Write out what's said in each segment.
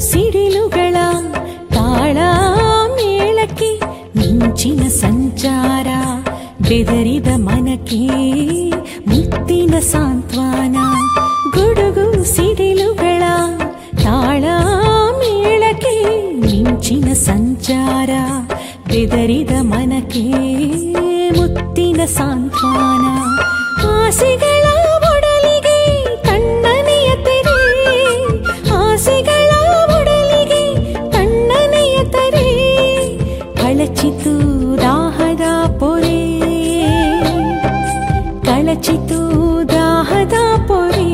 ಸಿಡಿಲುಗಳ ತಾಳ ಮೇಳಕ್ಕೆ ಮಿಂಚಿನ ಸಂಚಾರ, ಬೆದರಿದ ಮನಕ್ಕೆ ಮುತ್ತಿನ ಸಾಂತ್ವನ. ಗುಡುಗು ಸಿಡಿಲುಗಳ ತಾಳ ಮೇಳಕ್ಕೆ ಮಿಂಚಿನ ಸಂಚಾರ, ಬೆದರಿದ ಮನಕ್ಕೆ ಮುತ್ತಿನ ಸಾಂತ್ವನ. ಆಸೆಗಳ ಒಡಲಿಗೆ ತಣ್ಣನೆಯ ತೆರೆ, ಆಸೆಗಳ ಒಡಲಿಗೆ ತಣ್ಣನೆಯ ತೆರೆ, ಕಳಚಿತು ದಾಹದ ಪೊರೆ, ಕಳಚಿತು ದಾಹದ ಪೊರೆ.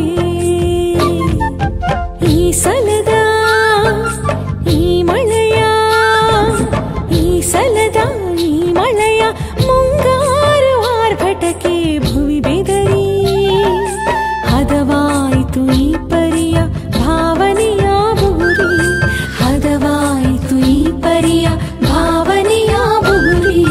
ಈ ಸಲದ ಈ ಮಳೆಯ, ಈ ಸಲದ ಈ ಮಳೆಯ ಮುಂಗಾರು ಆರ್ಭಟಕ್ಕೆ ಭುವಿ ಬೆದರಿ, ಹದವಾಯಿತು ಈ ಪರಿಯ ಭಾವನೆಯ ಬುಗುರಿ, ಹದವಾಯಿತು ಈ ಪರಿಯ ಭಾವನೆಯ ಬುಗುರಿ.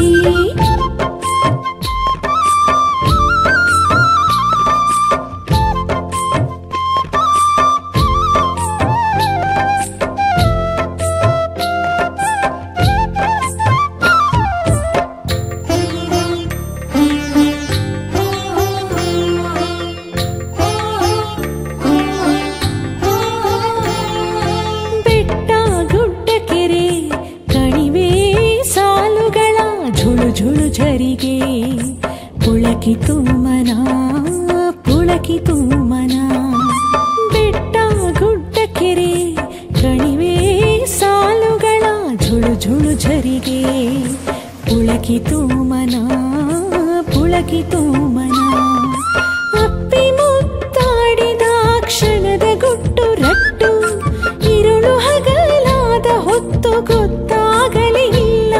ಝರಿಗೆ ಪುಳಕಿತು ಮನ, ಪುಳಕಿತು ಮನ. ಬೆಟ್ಟ ಗುಡ್ಡ ಕೆರೆ ಕಣಿವೆ ಸಾಲುಗಳ ಝುಳು ಝುಳು ಝರಿಗೆ, ಪುಳಕಿತು ಮನ, ಪುಳಕಿತು ಮನ. ಅಪ್ಪಿ ಮುತ್ತಾಡಿದ ಕ್ಷಣದ ಗುಟ್ಟು ರಟ್ಟು, ಇರುಳು ಹಗಲಾದ ಹೊತ್ತು ಗೊತ್ತಾಗಲೇ ಇಲ್ಲ.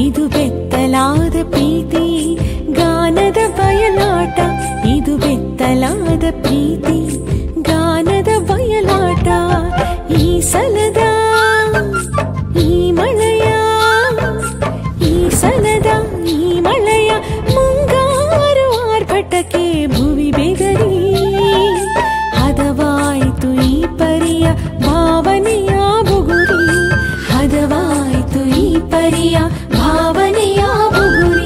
ಇದು ಬೆತ್ತಲಾದ ಪ್ರೀತಿ ಗಾನದ ಬಯಲಾಟ, ಇದು ಬೆತ್ತಲಾದ ಪ್ರೀತಿ ಗಾನದ ಬಯಲಾಟ. ಈ ಸಲದ ಈ ಮಳೆಯ, ಈ ಸಲದ ಈ ಮಳೆಯ ಮುಂಗಾರು ಆರ್ಭಟಕ್ಕೆ ಭುವಿ ಬೆದರಿ, ಹದವಾಯಿತು ಈ ಪರಿಯ ಭಾವನೆಯ ಬುಗುರಿ, ಹದವಾಯಿತು ಈ ಪರಿಯ ಭಾವನೆಯ ಬುಗುರಿ.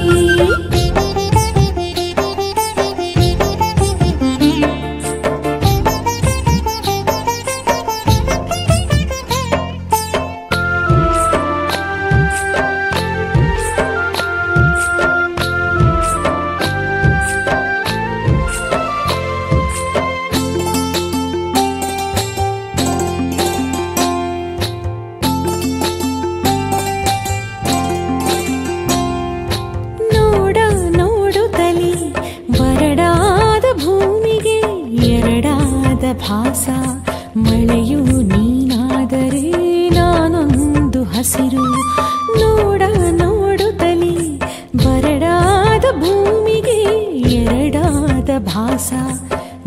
ಭಾಸ ಮಳೆಯು ನೀನಾದರೆ ನಾನೊಂದು ಹಸಿರು, ನೋಡ ನೋಡುತ್ತಲೇ ಬರಡಾದ ಭೂಮಿಗೆ ಎರಡಾದ ಭಾಸ.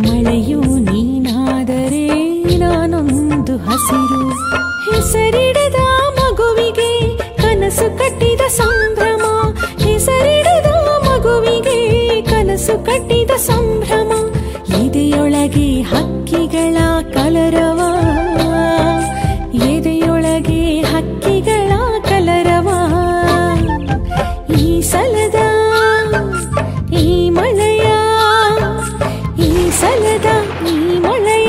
ಮಳೆಯು ನೀನಾದರೆ ನಾನೊಂದು ಹಸಿರು, ಹೆಸರಿಡದ ಮಗುವಿಗೆ ಕನಸು ಕಟ್ಟಿದ ಸಂಭ್ರಮ, ಹೆಸರಿಡದ ಮಗುವಿಗೆ ಕನಸು ಕಟ್ಟಿದ ಸಂಭ್ರಮ. ಎದೆಯೊಳಗೆ ಹಕ್ಕಿಗಳ ಕಲರವ, ಎದೆಯೊಳಗೆ ಹಕ್ಕಿಗಳ ಕಲರವ. ಈ ಸಲದ ಈ ಮಳೆಯ, ಈ ಸಲದ ಈ ಮಳೆಯ